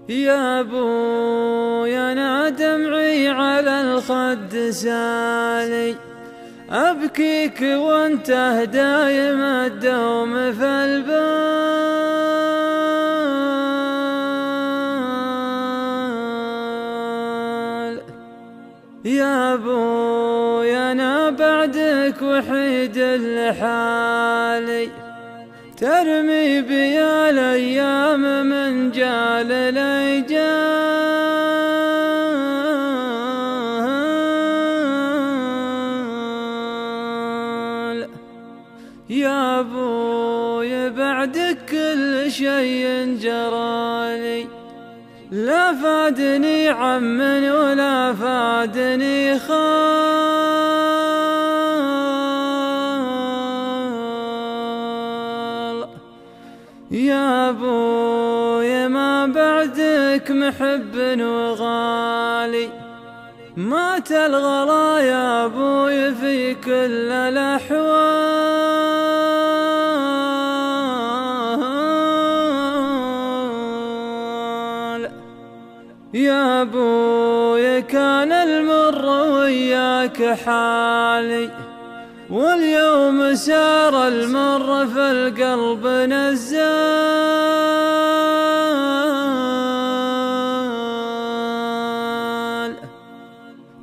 يا ابوي انا دمعي على الخد سالي، ابكيك وانت دايم الدوم في البال. يا ابوي انا بعدك وحيد لحالي، ترمي بي الايام من جال الاجال. يا ابوي بعدك كل شي جرالي، لا فادني عم ولا فادني خال. يا ابوي ما بعدك محب وغالي، مات الغلا يا ابوي في كل الاحوال. يا ابوي كان المر وياك حالي، واليوم سار المر في القلب نزال.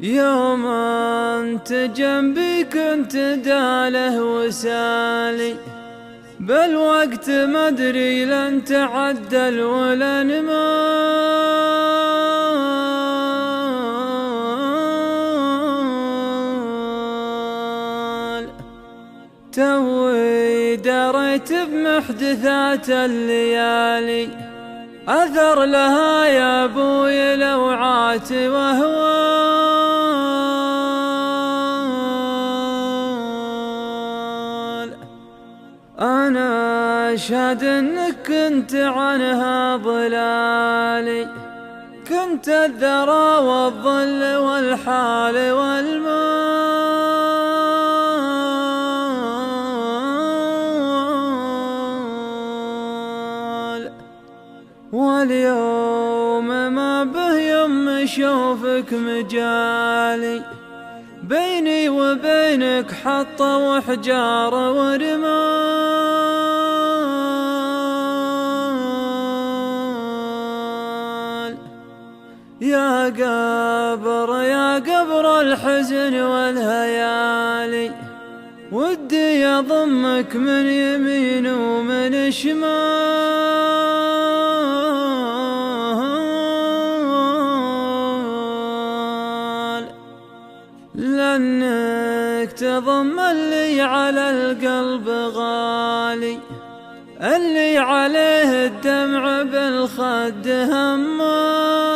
يوم انت جنبي كنت داله وسالي، بالوقت ما ادري لن تعدل ولا نمال. توي دريت بمحدثات الليالي، أثر لها يا ابوي لوعات واهوال. أنا أشهد إنك كنت عنها ضلالي، كنت الذرى والظل والحال والمال. واليوم ما به يوم اشوفك مجالي، بيني وبينك حطة وحجار ورمال. يا قبر الحزن والهيالي، ودي يضمك من يمين ومن شمال، لأنك تضم اللي على القلب غالي، اللي عليه الدمع بالخد همال.